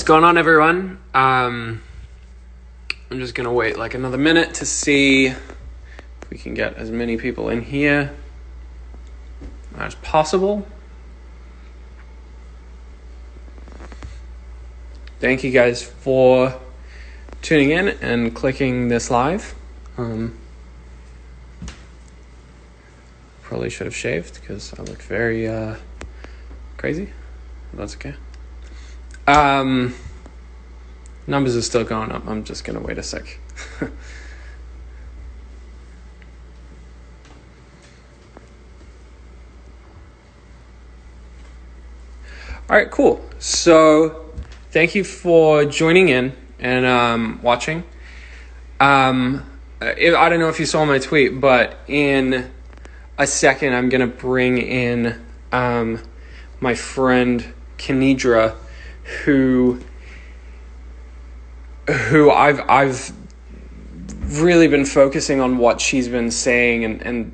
going on, everyone? I'm just gonna wait like another minute to see if we can get as many people in here as possible. Thank you guys for tuning in and clicking this live. Probably should have shaved because I look very crazy. That's okay. Numbers are still going up. I'm just gonna wait a sec. All right, cool. So thank you for joining in and watching. I don't know if you saw my tweet, but in a second I'm gonna bring in my friend Kenidra, who I've really been focusing on what she's been saying and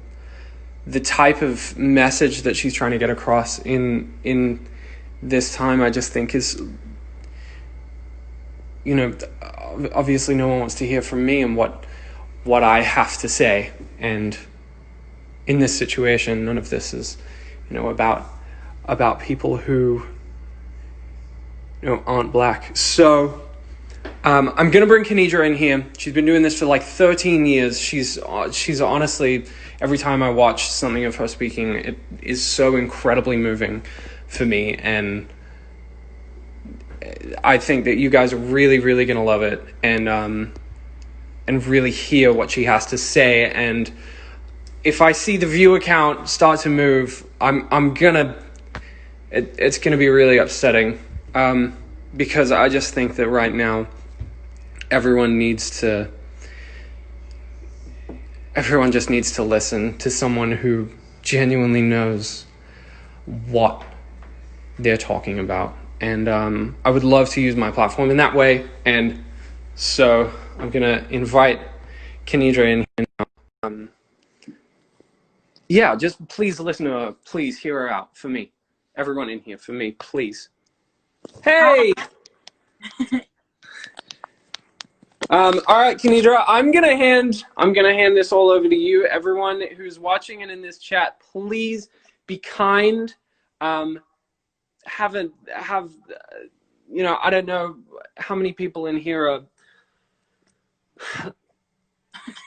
the type of message that she's trying to get across in this time. I just think is, obviously no one wants to hear from me and what I have to say, and in this situation none of this is about people who aren't black. So I'm gonna bring Kenidra in here. She's been doing this for like 13 years. She's honestly, every time I watch something of her speaking, it is so incredibly moving for me, and I think that you guys are really, really gonna love it and really hear what she has to say. And if I see the viewer count start to move, it's gonna be really upsetting, because I just think that right now everyone just needs to listen to someone who genuinely knows what they're talking about. And I would love to use my platform in that way. And so I'm going to invite Kenidra in here now. Yeah, just please listen to her. Please hear her out for me. Everyone in here, for me, please. Hey! All right, Kenidra, I'm gonna hand this all over to you. Everyone who's watching and in this chat, please be kind. I don't know how many people in here are.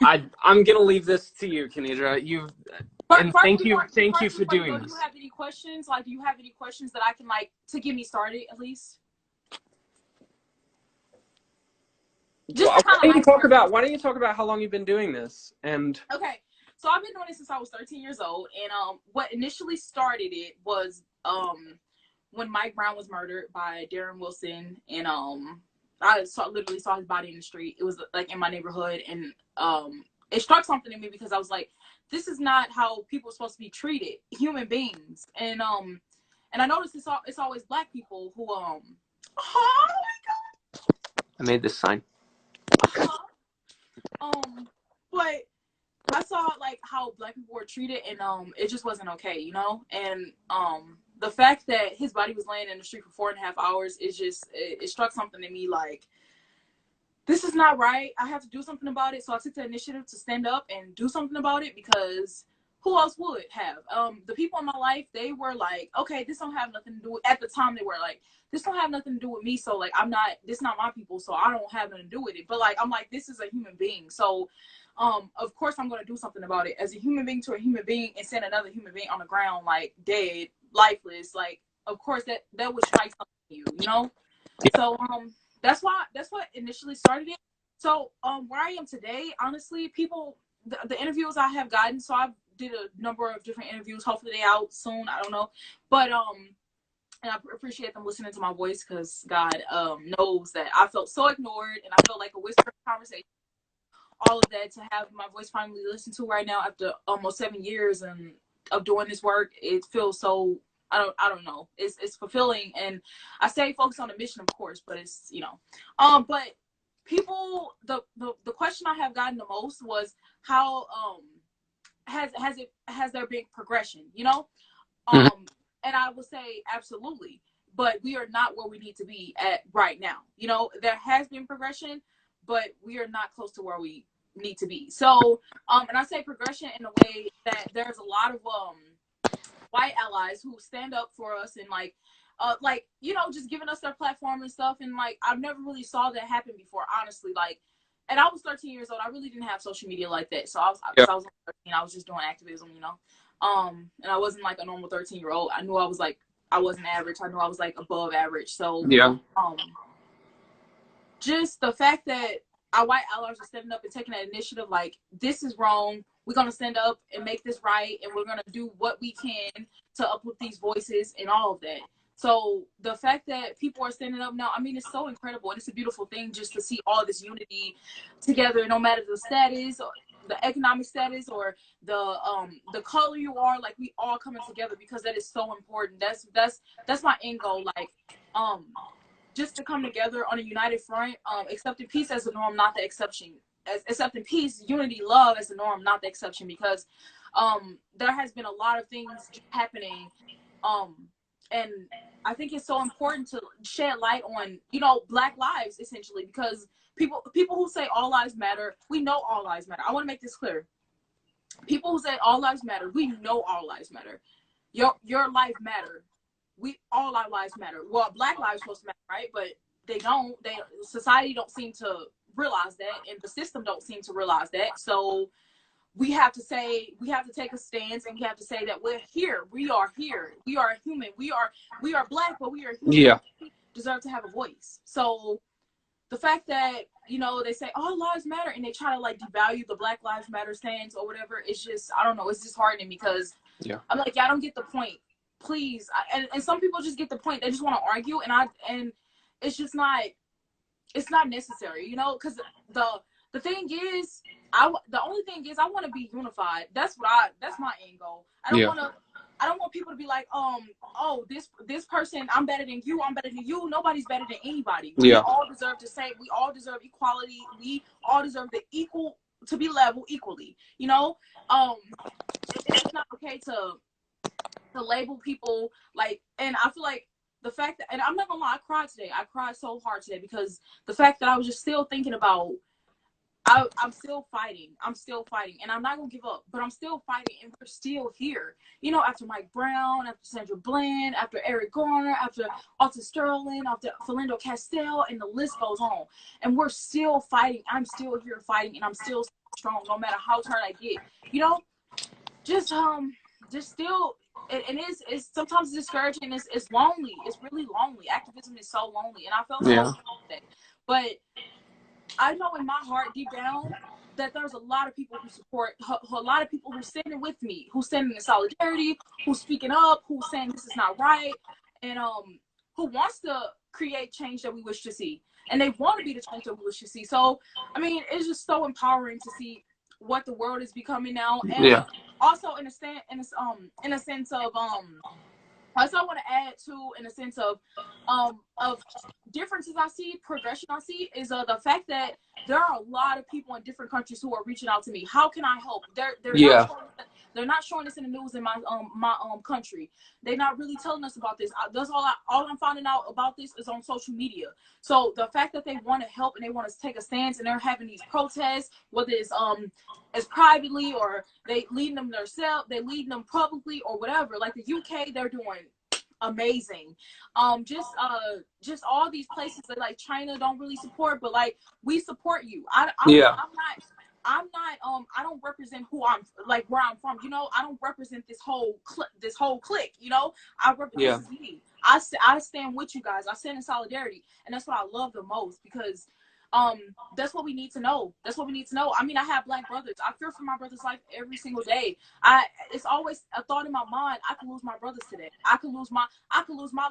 I'm gonna leave this to you, Kenidra. Thank you for doing this. Do you have any questions? Like, do you have any questions that I can to get me started at least? Why don't you talk about how long you've been doing this? And okay, so I've been doing this since I was 13 years old, and what initially started it was when Mike Brown was murdered by Darren Wilson, and I literally saw his body in the street. It was like in my neighborhood, and it struck something in me because I was like, this is not how people are supposed to be treated, human beings. And I noticed it's always black people who oh my god, I made this sign. But I saw like how black people were treated, and it just wasn't okay, and the fact that his body was laying in the street for 4.5 hours is just, it struck something in me like, this is not right. I have to do something about it. So I took the initiative to stand up and do something about it, because who else would have? The people in my life, they were like, okay, this don't have nothing to do with, at the time they were like, this don't have nothing to do with me. So like, this not my people. So I don't have nothing to do with it. But like, I'm like, this is a human being. So of course I'm going to do something about it as a human being to a human being, and send another human being on the ground, like dead, lifeless. Like, of course that would strike something in you, Yeah. So that's what initially started it. So where I am today, honestly, people, the interviews I have gotten, so I did a number of different interviews. Hopefully they out soon. I don't know, but and I appreciate them listening to my voice, because God knows that I felt so ignored, and I felt like a whispered conversation. All of that, to have my voice finally listened to right now after almost 7 years of doing this work, it feels so, I don't know. It's fulfilling, and I stay focused on the mission, of course, but it's, but people, the question I have gotten the most was how has there been progression, Mm-hmm. And I would say absolutely, but we are not where we need to be at right now. You know, there has been progression, but we are not close to where we need to be. So, and I say progression in a way that there's a lot of white allies who stand up for us and like, you know, just giving us their platform and stuff. And like, I've never really saw that happen before, honestly. Like, and I was 13 years old. I really didn't have social media like that. So I was 13. I was just doing activism, you know. And I wasn't like a normal 13-year-old. I knew I was like, I wasn't average. I knew I was like above average. So Yeah. Just the fact that our white allies are standing up and taking that initiative, like, this is wrong. We're going to stand up and make this right. And we're going to do what we can to uplift these voices and all of that. So the fact that people are standing up now, I mean, it's so incredible. And it's a beautiful thing just to see all this unity together, no matter the status, or the economic status, or the color you are. Like, we all coming together, because that is so important. That's my end goal. Like, just to come together on a united front, accepting peace as the norm, not the exception. Accepting peace, unity, love as the norm, not the exception. Because there has been a lot of things happening, and I think it's so important to shed light on, you know, Black lives, essentially, because people who say all lives matter, we know all lives matter. I want to make this clear. People who say all lives matter, we know all lives matter. Your life matter. All our lives matter. Well, Black lives supposed to matter, right? But they don't. Society don't seem to realize that, and the system don't seem to realize that. So we have to take a stance, and we have to say that we're here. We are here. We are human. We are Black, but we are human. Yeah. We deserve to have a voice. So the fact that, you know, they say all lives matter, and they try to like devalue the Black Lives Matter stance or whatever, it's just, I don't know, it's disheartening, because I'm like, y'all don't get the point. Please. And some people just get the point. They just want to argue, and it's just not, it's not necessary, you know, because the thing is, the only thing is, I want to be unified. That's my end goal. I don't want people to be like, oh, this person, I'm better than you. Nobody's better than anybody. We all deserve the same. We all deserve equality. We all deserve to be level equally. You know, it's not okay to label people like, and I feel like the fact that, and I'm not gonna lie, I cried today. I cried so hard today, because the fact that I was just still thinking about, I'm still fighting, and I'm not gonna give up, but I'm still fighting, and we're still here. You know, after Mike Brown, after Sandra Bland, after Eric Garner, after Alton Sterling, after Philando Castile, and the list goes on. And we're still fighting. I'm still here fighting, and I'm still strong, no matter how tired I get. You know, just still. And it's sometimes discouraging. It's lonely. It's really lonely. Activism is so lonely, and I felt so lonely today. But I know in my heart, deep down, that there's a lot of people who support, a lot of people who standing with me, who standing in solidarity, who's speaking up, who's saying this is not right, and who wants to create change that we wish to see, and they want to be the change that we wish to see. So, I mean, it's just so empowering to see what the world is becoming now, and also in a sense of also I want to add to, in a sense of differences I see, progression I see, is the fact that there are a lot of people in different countries who are reaching out to me. How can I help? They're not showing this in the news in my country. They're not really telling us about this. That's all I'm finding out about this is on social media. So the fact that they want to help and they want to take a stance, and they're having these protests, whether it's as privately, or they leading them themselves, they leading them publicly, or whatever. Like the UK, they're doing amazing. Just all these places that like China don't really support, but like, we support you. I'm not I don't represent who I'm, like, where I'm from, you know. I don't represent this whole clique, you know. I represent, this is me. I stand with you guys. I stand in solidarity, and that's what I love the most, because that's what we need to know. I mean, I have Black brothers. I fear for my brother's life every single day. It's always a thought in my mind, I can lose my brothers today. I can lose my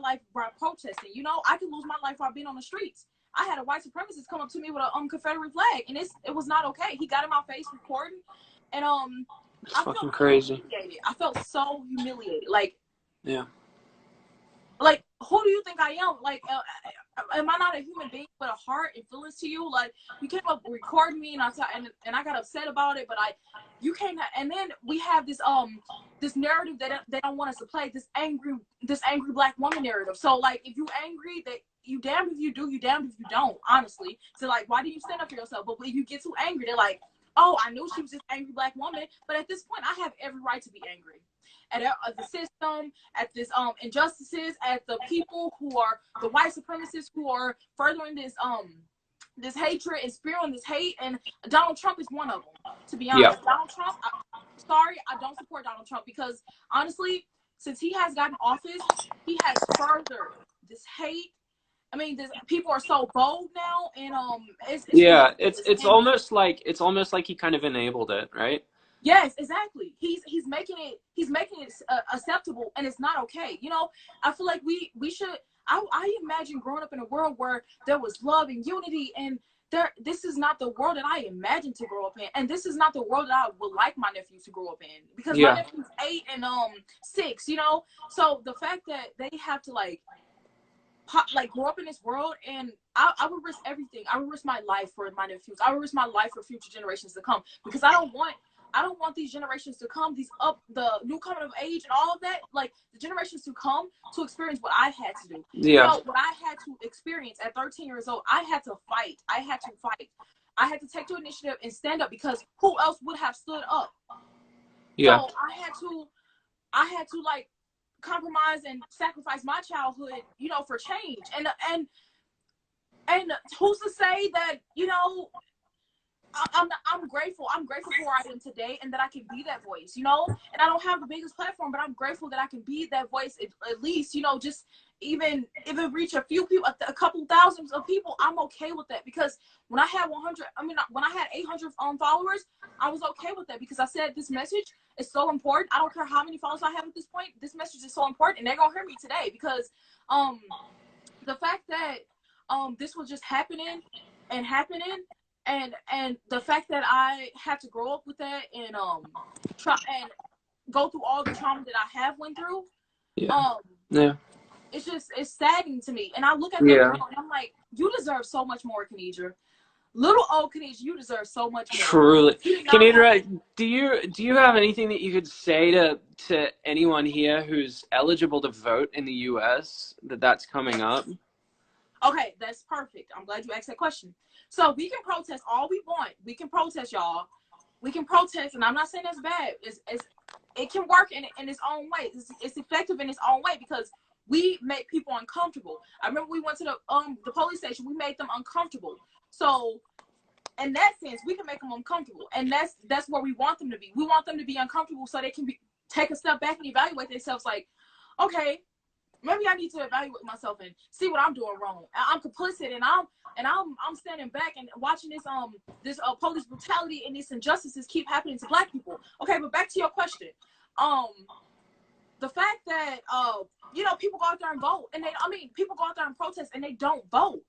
life by protesting, you know. I can lose my life by being on the streets. I had a white supremacist come up to me with a Confederate flag, and it was not okay. He got in my face recording, and it's fucking crazy. I felt so humiliated. Like, yeah. Like, who do you think I am? Like, am I not a human being with a heart and feelings to you? Like, you came up recording me, and I got upset about it, but you came, and then we have this narrative that they don't want us to play, this angry black woman narrative. So like, if you angry, that you damned if you do, you damned if you don't, honestly. So like, why do you stand up for yourself? But when you get too angry, they're like, oh, I knew she was this angry black woman, but at this point, I have every right to be angry at the system, at this injustices, at the people who are the white supremacists who are furthering this hatred and spewing this hate. And Donald Trump is one of them, to be honest. Yeah. Donald Trump, I don't support Donald Trump, because honestly, since he has gotten office, he has furthered this hate. I mean, people are so bold now, and it's Yeah, ridiculous. it's almost like he kind of enabled it, right? Yes, exactly. He's making it acceptable, and it's not okay. You know, I feel like we should. I imagine growing up in a world where there was love and unity, and this is not the world that I imagined to grow up in, and this is not the world that I would like my nephews to grow up in, because my nephew's 8 and 6. You know, so the fact that they have to like grow up in this world, and I would risk everything. I would risk my life for my nephews. I would risk my life for future generations to come, because I don't want these generations to come, the new coming of age and all of that, like the generations to come to experience what I had to do. Yeah. You know, what I had to experience at 13 years old. I had to fight. I had to take the initiative and stand up, because who else would have stood up? Yeah. So I had to like compromise and sacrifice my childhood, you know, for change. And who's to say that, you know, I'm grateful. I'm grateful for where I am today, and that I can be that voice, you know. And I don't have the biggest platform, but I'm grateful that I can be that voice. At least, you know, just even if it reach a few people, a couple thousands of people, I'm okay with that. Because when I had 800 followers, I was okay with that, because I said this message is so important. I don't care how many followers I have at this point. This message is so important, and they're gonna hear me today, because the fact that this was just happening, and the fact that I had to grow up with that, and try and go through all the trauma that I have went through, it's saddening to me. And I look at that girl, and I'm like, you deserve so much more, Kenidra. Little old Kenidra, you deserve so much more. Truly. Kenidra, do you have anything that you could say to anyone here who's eligible to vote in the US that's coming up? Okay, that's perfect. I'm glad you asked that question. So we can protest all we want. We can protest, y'all. We can protest, and I'm not saying that's bad. It can work in its own way. It's effective in its own way, because we make people uncomfortable. I remember we went to the police station. We made them uncomfortable. So in that sense, we can make them uncomfortable, and that's where we want them to be. We want them to be uncomfortable, so they can take a step back and evaluate themselves. Like, okay, maybe I need to evaluate myself and see what I'm doing wrong. I'm complicit, and I'm standing back and watching this police brutality and these injustices keep happening to Black people. Okay, but back to your question. The fact that you know, people go out there and vote, and people go out there and protest, and they don't vote,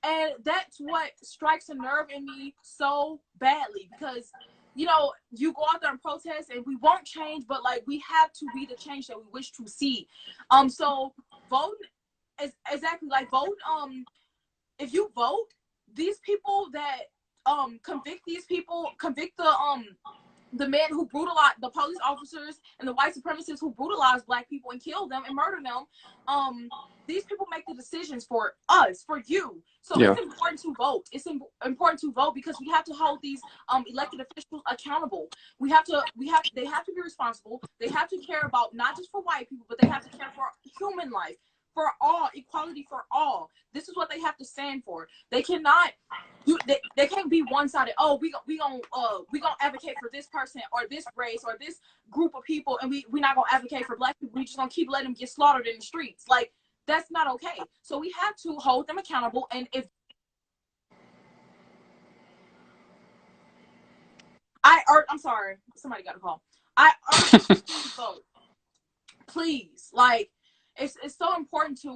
and that's what strikes a nerve in me so badly, because you know, you go out there and protest, and we won't change, but like, we have to be the change that we wish to see. So vote is exactly like vote. If you vote, these people that convict the men who brutalized the police officers and the white supremacists who brutalized Black people and killed them and murdered them, these people make the decisions for us, for you. So it's important to vote. It's important to vote, because we have to hold these elected officials accountable. They have to be responsible. They have to care about not just for white people, but they have to care for human life, for all, equality for all. This is what they have to stand for. They cannot. They can't be one-sided. Oh, we gonna advocate for this person or this race or this group of people, and we're not gonna advocate for Black people. We just gonna keep letting them get slaughtered in the streets. Like, that's not okay. So we have to hold them accountable. And if I'm sorry, somebody got a call. I urge you to please vote. Please, like, it's so important to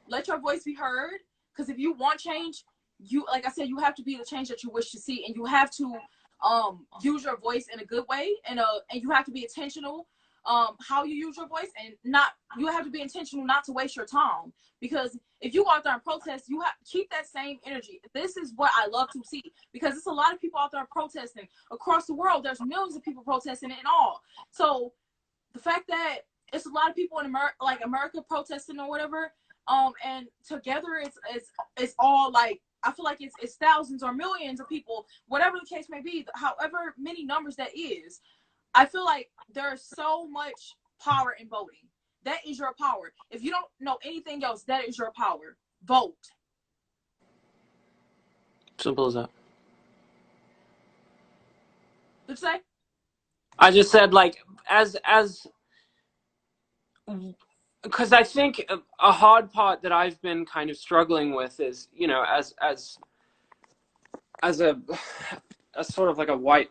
let your voice be heard, because if you want change, you, like I said, you have to be the change that you wish to see, and you have to use your voice in a good way, and you have to be intentional how you use your voice, and you have to be intentional not to waste your time, because if you go out there and protest, you have keep that same energy. This is what I love to see, because it's a lot of people out there protesting across the world. There's millions of people protesting and all. So the fact that it's a lot of people in America protesting or whatever, and together it's all like, I feel like it's thousands or millions of people, whatever the case may be, however many numbers that is. I feel like there's so much power in voting. That is your power. If you don't know anything else, that is your power. Vote. Simple as that. What'd you say? I just said, like, because I think a hard part that I've been kind of struggling with is, you know, as a sort of like a white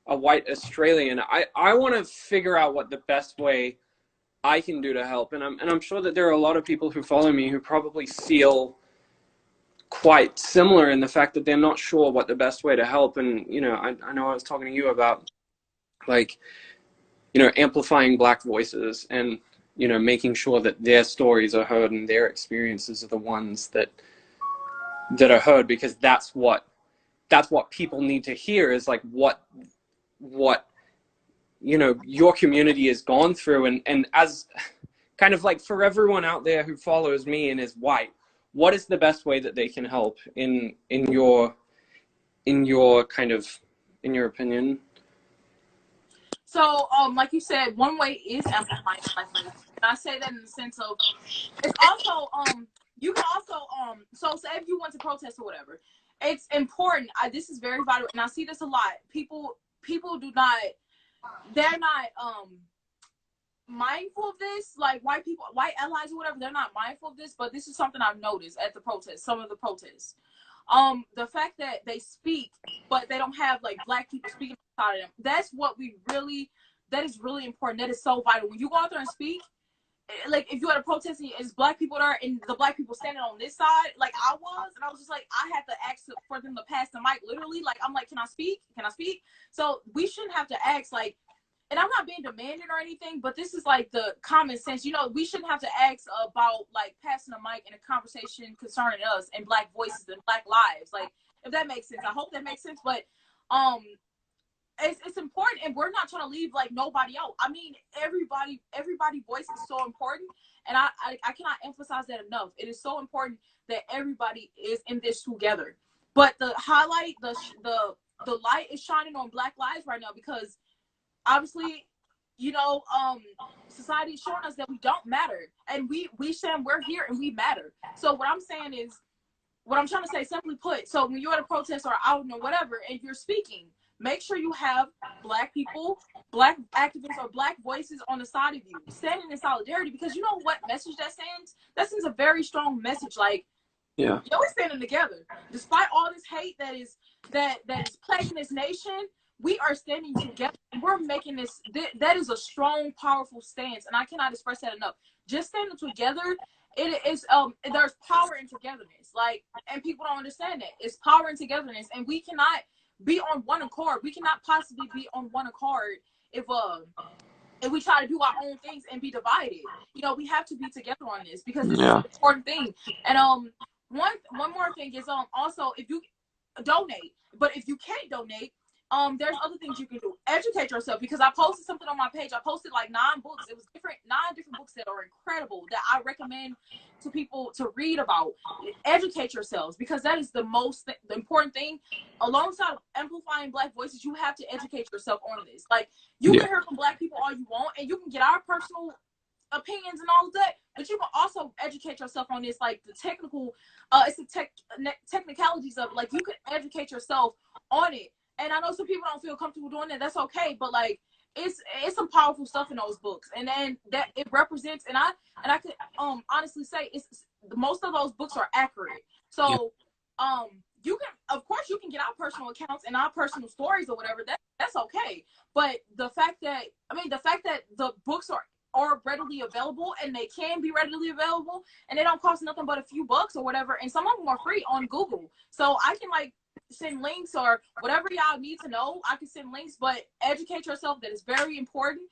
Australian, I want to figure out what the best way I can do to help, and I'm sure that there are a lot of people who follow me who probably feel quite similar in the fact that they're not sure what the best way to help. And you know, I know I was talking to you about, like, you know, amplifying Black voices and, you know, making sure that their stories are heard and their experiences are the ones that are heard, because that's what people need to hear, is like what you know your community has gone through, and as kind of like, for everyone out there who follows me and is white, what is the best way that they can help in your kind of, in your opinion? So, like you said, one way is amplifying Black voice. And I say that in the sense of, it's also, you can also, so say if you want to protest or whatever, it's important. This is very vital, and I see this a lot. People do not, they're not, mindful of this. Like white allies or whatever, they're not mindful of this. But this is something I've noticed at the protests, some of the protests. The fact that they speak, but they don't have like Black people speaking outside of them. That is really important. That is so vital. When you go out there and speak, like if you had a protest and it's Black people there and the Black people standing on this side, like I was just like, I had to ask for them to pass the mic, literally. Like, I'm like, can I speak? Can I speak? So we shouldn't have to ask, like, and I'm not being demanding or anything, but this is like the common sense. You know, we shouldn't have to ask about like passing a mic in a conversation concerning us and Black voices and Black lives. Like, if that makes sense. I hope that makes sense. But it's important, and we're not trying to leave like nobody out. I mean, everybody voice is so important, and I cannot emphasize that enough. It is so important that everybody is in this together. But the highlight, the light is shining on Black lives right now, because obviously, you know, society is showing us that we don't matter, and we saying we're here and we matter. So what I'm saying is, what I'm trying to say, simply put, so when you're at a protest or out or whatever, and you're speaking, make sure you have Black people, Black activists, or Black voices on the side of you, standing in solidarity, because you know what message that sends? That sends a very strong message. Like, Yeah. we're standing together, despite all this hate that is plaguing this nation. We are standing together. We're making this. That is a strong, powerful stance, and I cannot express that enough. Just standing together, it is. There's power in togetherness. Like, and people don't understand that it's power in togetherness, and we cannot be on one accord. We cannot possibly be on one accord if we try to do our own things and be divided. You know, we have to be together on this, because this is an important thing. And one more thing is also, if you donate, but if you can't donate, there's other things you can do. Educate yourself, because I posted something on my page. I posted like 9 books. It was 9 different books that are incredible, that I recommend to people to read about. Educate yourselves, because that is the important thing. Alongside amplifying Black voices, you have to educate yourself on this. Like, you can hear from Black people all you want, and you can get our personal opinions and all of that, but you can also educate yourself on this, like the technical, it's the technicalities of, like, you can educate yourself on it. And I know some people don't feel comfortable doing that. That's okay. But like, it's some powerful stuff in those books, and then that it represents. And I could honestly say most of those books are accurate. So you can, of course, you can get our personal accounts and our personal stories or whatever. That's okay. But the fact that the books are readily available, and they can be readily available, and they don't cost nothing but a few bucks or whatever, and some of them are free on Google. So I can like send links or whatever y'all need to know. I can send links, but educate yourself. That is very important.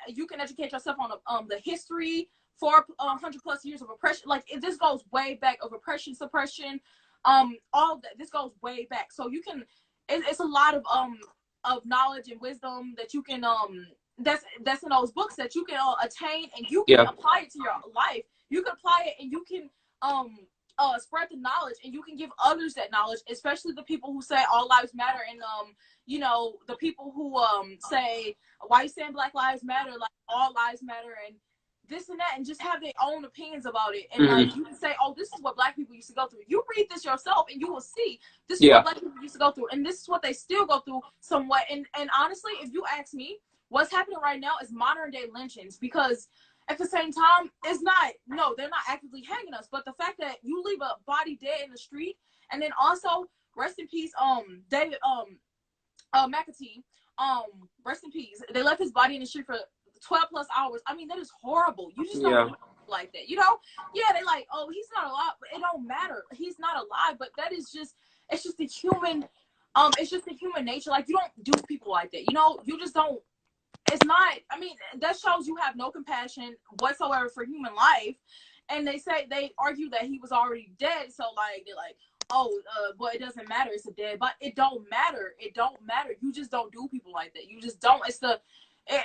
You can educate yourself on the history for 100+ years of oppression. Like this goes way back of oppression, suppression, all of that. This goes way back. So you can, it's a lot of knowledge and wisdom that you can that's in those books that you can attain, and you can apply it to your life. You can apply it, and you can spread the knowledge, and you can give others that knowledge, especially the people who say all lives matter, and you know, the people who say, why you saying Black Lives Matter, like all lives matter, and this and that, and just have their own opinions about it. And like you can say, oh, this is what Black people used to go through. You read this yourself and you will see this is what Black people used to go through, and this is what they still go through somewhat. And honestly, if you ask me, what's happening right now is modern day lynchings, because at the same time, it's not, no, they're not actively hanging us, but the fact that you leave a body dead in the street, and then also rest in peace, David McAtee, rest in peace. They left his body in the street for 12+ hours. I mean, that is horrible. You just don't do like that, you know? Yeah, they like, oh, he's not alive, but it don't matter. He's not alive, but that is just, it's just the human, it's just the human nature. Like, you don't do people like that, you know? You just don't. It's not, I mean, that shows you have no compassion whatsoever for human life. And they argue that he was already dead. So like, they're like, oh, but it doesn't matter. It's a dead, but it don't matter. It don't matter. You just don't do people like that. You just don't.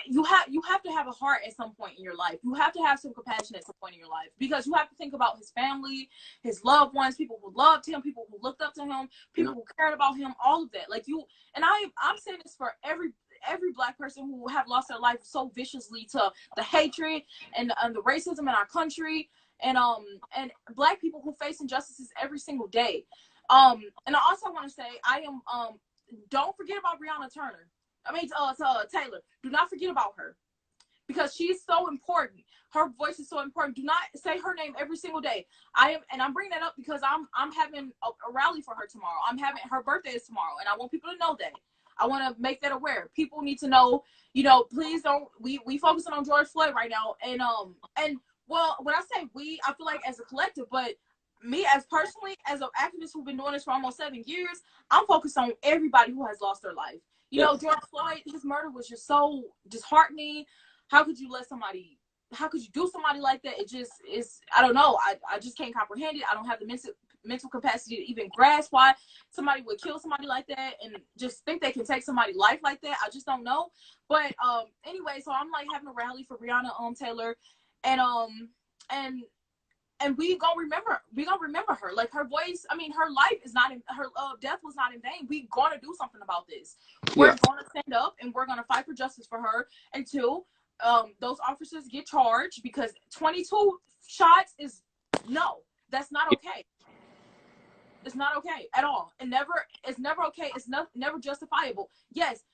You have to have a heart at some point in your life. You have to have some compassion at some point in your life, because you have to think about his family, his loved ones, people who loved him, people who looked up to him, people who cared about him, all of that. Like I'm saying this for every Black person who have lost their life so viciously to the hatred and the racism in our country, and Black people who face injustices every single day. And I also want to say, I am don't forget about Breonna Taylor. Do not forget about her, because she's so important. Her voice is so important. Do not say her name every single day. I'm bringing that up because I'm having a rally for her tomorrow. Her birthday is tomorrow, and I want people to know that. I want to make that aware. People need to know, you know, please don't, we focusing on George Floyd right now. And well, when I say we, I feel like as a collective, but me as personally, as an activist who've been doing this for almost 7 years, I'm focused on everybody who has lost their life. You know, George Floyd, his murder was just so disheartening. How could you do somebody like that? It just is, I don't know. I just can't comprehend it. I don't have the mental capacity to even grasp why somebody would kill somebody like that and just think they can take somebody's life like that. I just don't know. But anyway, so I'm like having a rally for Breonna Taylor, and we gonna remember her. Like, her voice, I mean, her life is not in, her death was not in vain. We gonna do something about this. We're gonna stand up and we're gonna fight for justice for her until those officers get charged, because 22 shots is, no, that's not okay. It's not okay at all. It's never okay. It's never justifiable. Yes,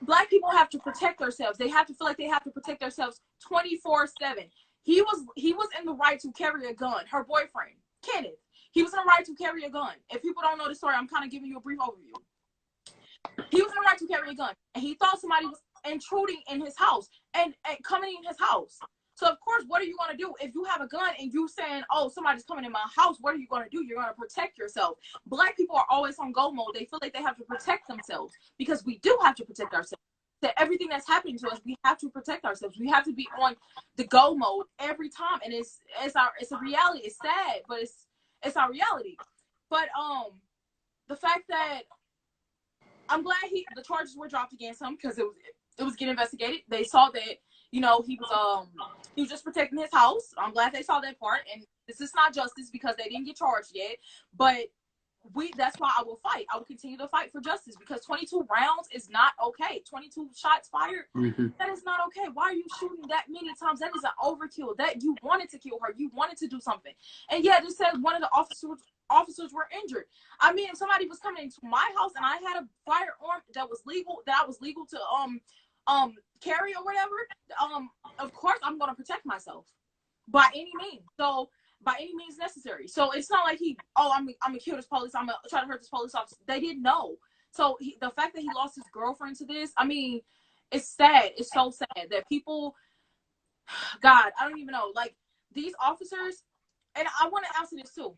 Black people have to protect themselves. They have to feel like they have to protect themselves 24/7. He was in the right to carry a gun. Her boyfriend, Kenneth, he was in the right to carry a gun. If people don't know the story, I'm kind of giving you a brief overview. He was in the right to carry a gun, and he thought somebody was intruding in his house and coming in his house. So of course, what are you gonna do if you have a gun and you saying, "Oh, somebody's coming in my house"? What are you gonna do? You're gonna protect yourself. Black people are always on go mode. They feel like they have to protect themselves, because we do have to protect ourselves. That everything that's happening to us, we have to protect ourselves. We have to be on the go mode every time, and it's a reality. It's sad, but it's our reality. But the fact that I'm glad the charges were dropped against him, because it was getting investigated. They saw that, you know, he was just protecting his house. I'm glad they saw that part, and this is not justice because they didn't get charged yet. But that's why I will fight. I will continue to fight for justice, because 22 rounds is not okay. 22 shots fired, that is not okay. Why are you shooting that many times? That is an overkill. That you wanted to kill her. You wanted to do something. And yeah, just said one of the officers were injured. I mean, if somebody was coming into my house and I had a firearm that I was legal to carry or whatever, of course I'm going to protect myself by any means. So by any means necessary. So it's not like I'm gonna kill this police, I'm gonna try to hurt this police officer. They didn't know. So the fact that he lost his girlfriend to this, I mean, it's sad. It's so sad that people, God, I don't even know. Like, these officers, and I want to answer this too.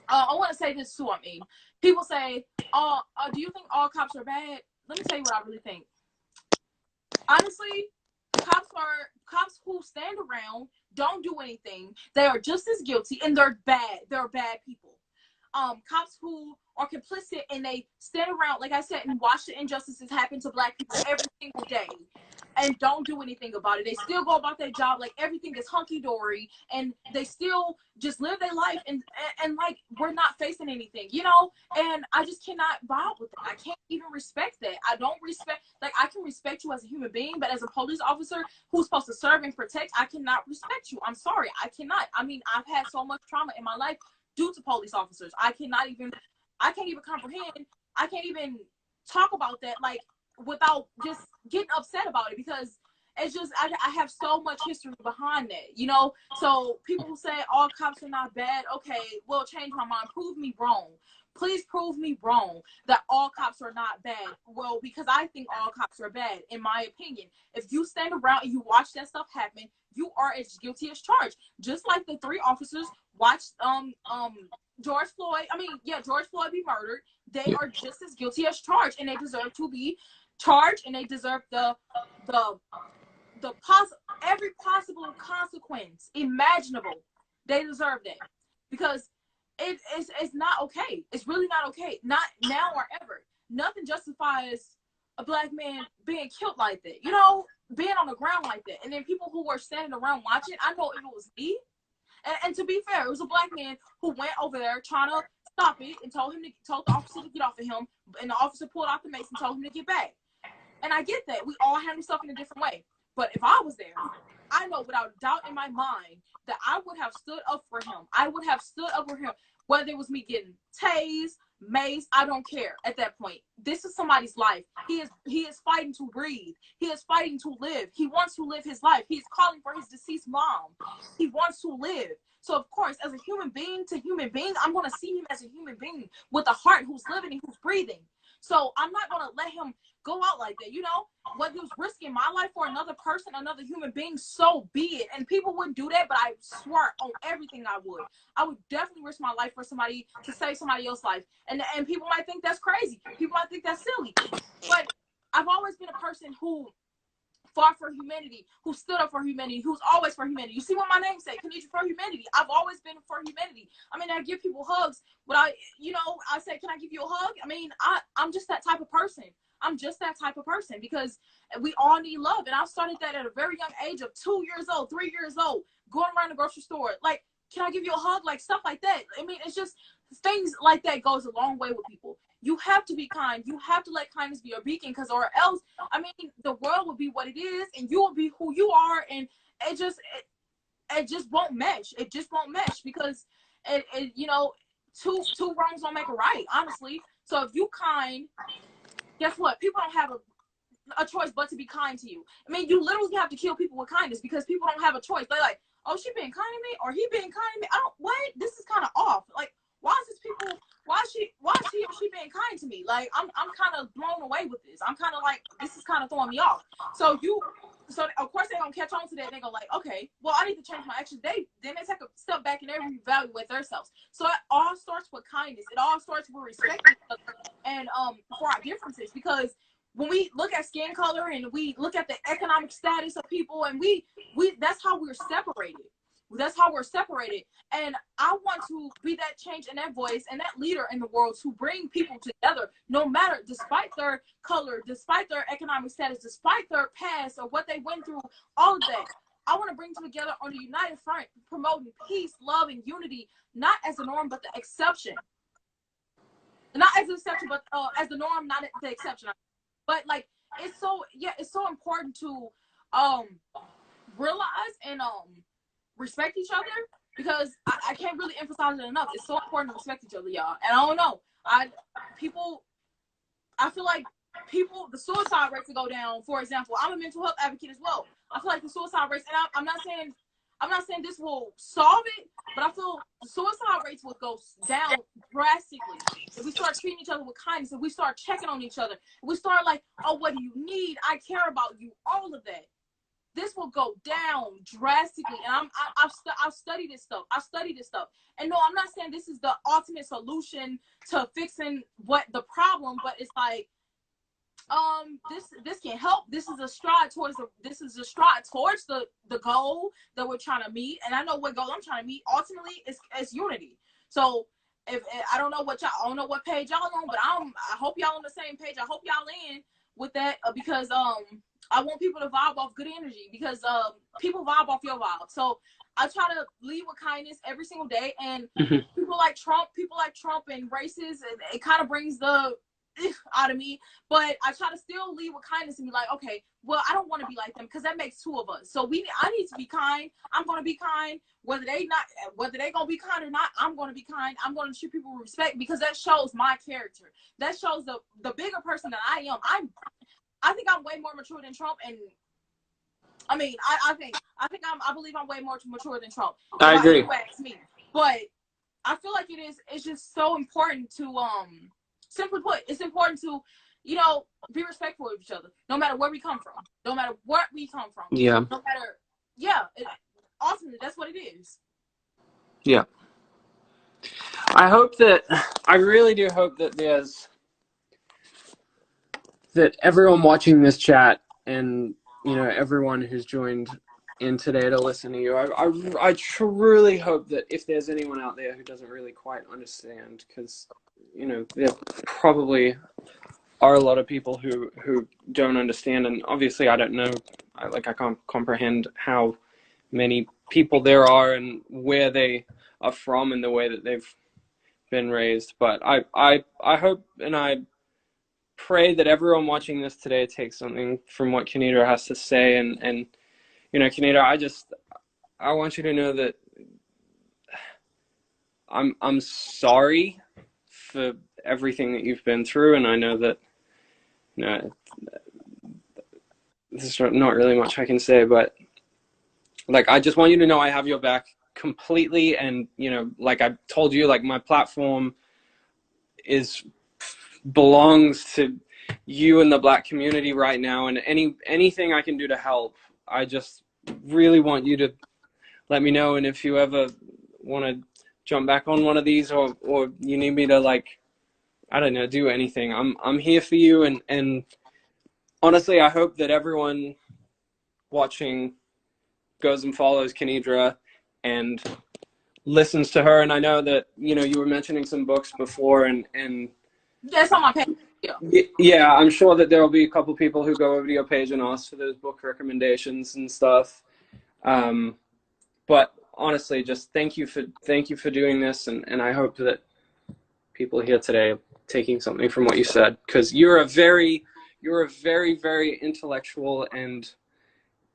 I want to say this too. I mean, people say, do you think all cops are bad? Let me tell you what I really think. honestly, cops who stand around, don't do anything. They are just as guilty, and they're bad. They're bad people. Cops who are complicit and they stand around, like I said, and watch the injustices happen to Black people every single day and don't do anything about it. They still go about their job like everything is hunky-dory, and they still just live their life, and like we're not facing anything, you know? And I just cannot vibe with that. I can't even respect that. I don't respect, like, I can respect you as a human being, but as a police officer who's supposed to serve and protect, I cannot respect you. I'm sorry, I cannot. I mean, I've had so much trauma in my life due to police officers. I can't even comprehend. I can't even talk about that, like, without just getting upset about it, because it's just, I have so much history behind that, you know? So people who say all cops are not bad, okay, well, change my mind. Prove me wrong. Please prove me wrong that all cops are not bad. Well, because I think all cops are bad, in my opinion. If you stand around and you watch that stuff happen, you are as guilty as charged. Just like the 3 officers watched George Floyd be murdered. They are just as guilty as charged, and they deserve to be charged, and they deserve the every possible consequence imaginable. They deserve that, because it's not okay. It's really not okay. Not now or ever. Nothing justifies a Black man being killed like that. You know, being on the ground like that. And then people who were standing around watching, I know if it was me, and to be fair, it was a Black man who went over there trying to stop it and told the officer to get off of him, and the officer pulled out the mace and told him to get back. And I get that. We all handle stuff in a different way. But if I was there, I know without a doubt in my mind that I would have stood up for him. I would have stood up for him, whether it was me getting tased, mace, I don't care at that point. This is somebody's life. He is fighting to breathe. He is fighting to live. He wants to live his life. He's calling for his deceased mom. He wants to live. So of course, as a human being to human being, I'm going to see him as a human being with a heart who's living and who's breathing. So I'm not going to let him go out like that, you know? Whether it was risking my life for another person, another human being, so be it. And people wouldn't do that, but I swear on everything I would. I would definitely risk my life for somebody, to save somebody else's life. And people might think that's crazy. People might think that's silly. But I've always been a person who fought for humanity, who stood up for humanity, who's always for humanity. You see what my name say, kenidra4humanity. I've always been for humanity. I mean, I give people hugs, but I say, can I give you a hug? I mean, I'm just that type of person. I'm just that type of person, because we all need love. And I started that at a very young age of 2 years old, 3 years old, going around the grocery store. Like, can I give you a hug? Like, stuff like that. I mean, it's just things like that goes a long way with people. You have to be kind. You have to let kindness be your beacon, because or else, I mean, the world will be what it is, and you will be who you are, and it just won't mesh. It just won't mesh, because you know, two wrongs don't make a right, honestly. So if you kind, guess what? People don't have a choice but to be kind to you. I mean, you literally have to kill people with kindness, because people don't have a choice. They're like, oh, she being kind to me, or he being kind to me. I don't, what? This is kind of off. Like, why is he or she being kind to me? Like, I'm kind of blown away with this. I'm kind of like, this is kind of throwing me off. So of course they're gonna catch on to that. They're gonna like, okay, well, I need to change my actions. Then they take a step back and they reevaluate themselves. So it all starts with kindness. It all starts with respecting each other, and for our differences, because when we look at skin color and we look at the economic status of people, and we that's how we're separated. That's how we're separated. And I want to be that change and that voice and that leader in the world to bring people together, no matter, despite their color, despite their economic status, despite their past or what they went through, all of that. I want to bring them together on a united front, promoting peace, love, and unity, not as the norm, but the exception. Not as the exception, but as the norm, not the exception. But like, it's so important to realize and respect each other, because I can't really emphasize it enough. It's so important to respect each other, y'all. And I don't know, I feel like the suicide rates will go down. For example, I'm a mental health advocate as well. I feel like the suicide rates, and I'm not saying this will solve it, but I feel the suicide rates will go down drastically if we start treating each other with kindness, if we start checking on each other, if we start like, oh, what do you need? I care about you. All of that. This will go down drastically. And I've studied this stuff. And no, I'm not saying this is the ultimate solution to fixing what the problem, but it's like, this can help. This is a stride towards the goal that we're trying to meet. And I know what goal I'm trying to meet. Ultimately, it's unity. So if I don't know I don't know what page y'all on, but I hope y'all on the same page. I hope y'all in with that, because I want people to vibe off good energy, because people vibe off your vibe. So I try to lead with kindness every single day. And people like Trump and races, and it kind of brings the out of me, but I try to still lead with kindness and be like, okay, well, I don't want to be like them, because that makes two of us. So I need to be kind. I'm going to be kind, whether they going to be kind or not. I'm going to be kind. I'm going to treat people with respect, because that shows my character. That shows the bigger person that I am. I think I'm way more mature than Trump, and I mean, I believe I'm way more mature than Trump. I agree. If you ask me, but I feel like it's just so important to simply put, it's important to, be respectful of each other, no matter where we come from. No matter what we come from. Yeah. No matter, ultimately, that's what it is. Yeah. I really do hope that that everyone watching this chat, and, everyone who's joined in today to listen to you, I truly hope that if there's anyone out there who doesn't really quite understand, because, there probably are a lot of people who don't understand, and obviously I don't know, I can't comprehend how many people there are and where they are from and the way that they've been raised. But I hope and I pray that everyone watching this today takes something from what Kenidra has to say. And Kenidra, I want you to know that I'm sorry for everything that you've been through, and I know that there's not really much I can say, but I just want you to know I have your back completely. And I told you, my platform belongs to you and the Black community right now, and anything I can do to help, I just really want you to let me know. And if you ever want to jump back on one of these, or you need me to I don't know, do anything, I'm here for you. And honestly, I hope that everyone watching goes and follows Kenidra and listens to her. And I know that you were mentioning some books before, and that's on my page. Yeah, I'm sure that there will be a couple people who go over to your page and ask for those book recommendations and stuff. But honestly, just thank you for doing this, and I hope that people here today are taking something from what you said, because you're a very, very intellectual and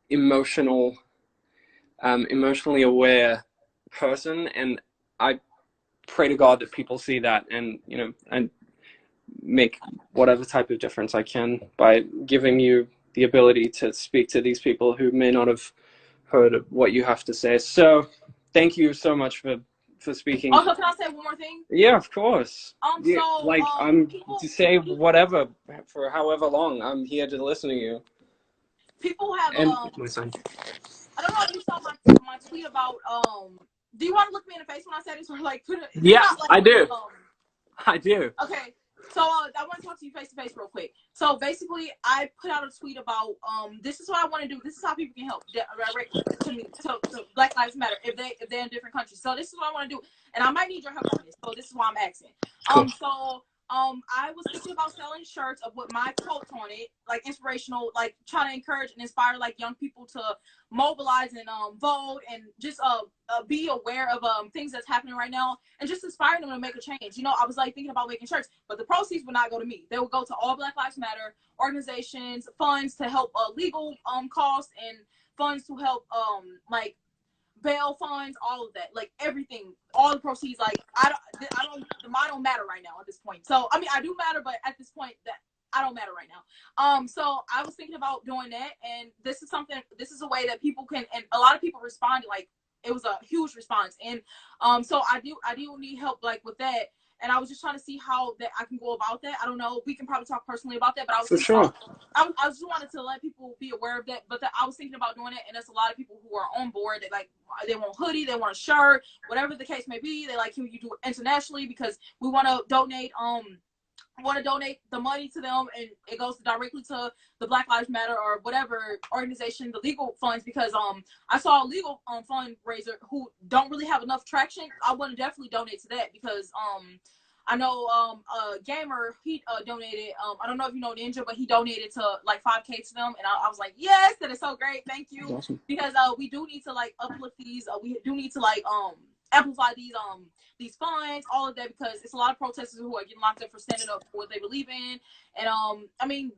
emotionally aware person, and I pray to God that people see that, and and make whatever type of difference I can by giving you the ability to speak to these people who may not have heard what you have to say. So thank you so much for speaking. Also, can I say one more thing? Yeah, of course. I'm people, to say whatever for however long. I'm here to listen to you. People have my son. I don't know if you saw my tweet about do you want to look me in the face when I say this, or put it? Yeah, I do. I do. Okay. So I want to talk to you face to face real quick. So basically, I put out a tweet about this is what I want to do. This is how people can help to Black Lives Matter if they're in different countries. So this is what I want to do, and I might need your help on this. So this is why I'm asking. Cool. I was thinking about selling shirts with my quotes on it, inspirational, trying to encourage and inspire young people to mobilize and vote, and just be aware of things that's happening right now, and just inspire them to make a change. I was thinking about making shirts, but the proceeds would not go to me. They would go to all Black Lives Matter organizations, funds to help legal costs, and funds to help bail funds, all of that, everything, all the proceeds. I don't matter right now at this point. So I mean, I do matter, but at this point, that I don't matter right now. So I was thinking about doing that, and this is a way that people can, and a lot of people responded. It was a huge response, and so I do need help with that. And I was just trying to see how that I can go about that. I don't know. We can probably talk personally about that. But I was I just wanted to let people be aware of that. But I was thinking about doing it, and there's a lot of people who are on board. They want a hoodie, they want a shirt, whatever the case may be. They can you do it internationally, because we want to donate want to donate the money to them, and it goes directly to the Black Lives Matter or whatever organization, the legal funds, because I saw a legal fundraiser who don't really have enough traction. I want to definitely donate to that, because I know a gamer, he donated, I don't know if you know Ninja, but he donated to like 5K to them, and I was like, yes, that is so great, thank you. Awesome. Because we do need to like uplift these, we do need to like amplify these funds, all of that, because it's a lot of protesters who are getting locked up for standing up for what they believe in. And I mean,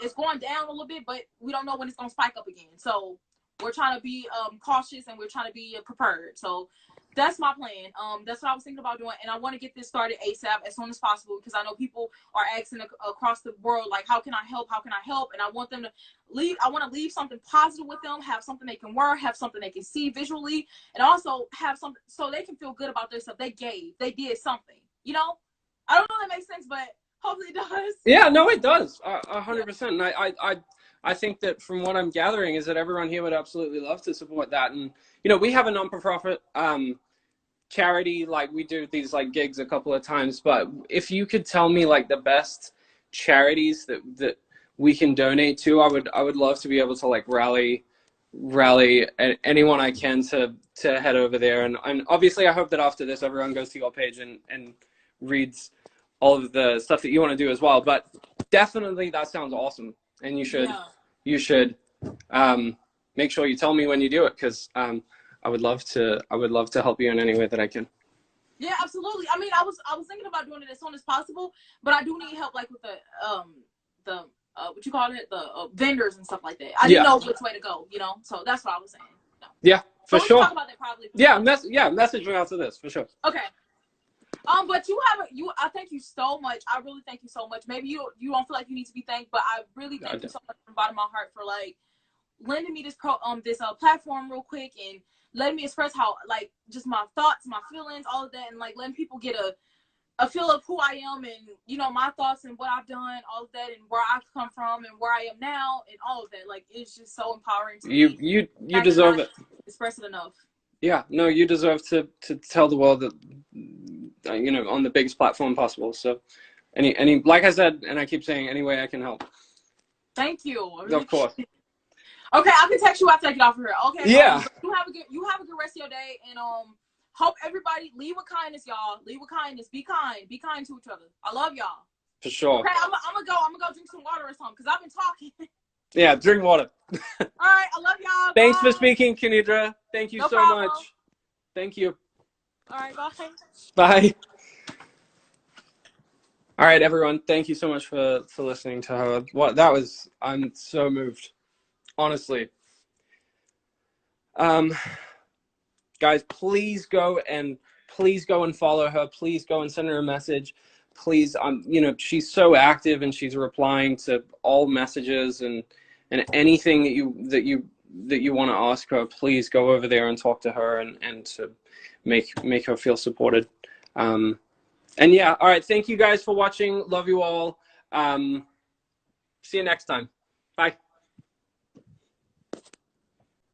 it's going down a little bit, but we don't know when it's gonna spike up again. So we're trying to be cautious, and we're trying to be prepared. So that's my plan. That's what I was thinking about doing, and I want to get this started ASAP, as soon as possible, because I know people are asking across the world, like, how can I help? How can I help? And I want them to leave. I want to leave something positive with them, have something they can wear, have something they can see visually, and also have something so they can feel good about their stuff. They did something, you know? I don't know if that makes sense, but hopefully it does. Yeah, no, it does. 100%. And I think that from what I'm gathering is that everyone here would absolutely love to support that. And, you know, we have a non-profit charity, like we do these like gigs a couple of times, but if you could tell me like the best charities that we can donate to, I would love to be able to like rally anyone I can to head over there. And obviously I hope that after this everyone goes to your page and reads all of the stuff that you want to do as well. But definitely that sounds awesome, and you should make sure you tell me when you do it, because I would love to help you in any way that I can. Yeah, absolutely. I mean, I was thinking about doing it as soon as possible, but I do need help, like with the what you call it, the vendors and stuff like that. I didn't know which way to go, you know. So that's what I was saying. No. Yeah, for so sure. Talk about that probably. Message me after this for sure. Okay. But I thank you so much. I really thank you so much. Maybe you don't feel like you need to be thanked, but I really thank you so much from the bottom of my heart for like lending me this platform real quick, and letting me express how, like, just my thoughts, my feelings, all of that, and like letting people get a feel of who I am, and, you know, my thoughts and what I've done, all of that, and where I've come from and where I am now, and all of that. Like, it's just so empowering to me. You deserve it. Express it enough. Yeah, no, you deserve to tell the world that, you know, on the biggest platform possible. So any like I said, and I keep saying, any way I can help. Thank you. Of course. Okay, I can text you after I get off of here. Okay. Yeah. You have a good rest of your day, and hope everybody leave with kindness, y'all. Leave with kindness. Be kind. Be kind to each other. I love y'all. For sure. Okay, I'm gonna go drink some water or something, because I've been talking. Yeah, drink water. All right, I love y'all. Thanks Bye. for speaking, Kenidra. Thank you so much. Thank you. All right, bye. Bye. All right, everyone. Thank you so much for listening to her. I'm so moved, honestly. Guys, please go and follow her. Please go and send her a message. Please, you know, she's so active, and she's replying to all messages, and anything that you want to ask her. Please go over there and talk to her, and to make her feel supported. And yeah, all right. Thank you guys for watching. Love you all. See you next time. Bye.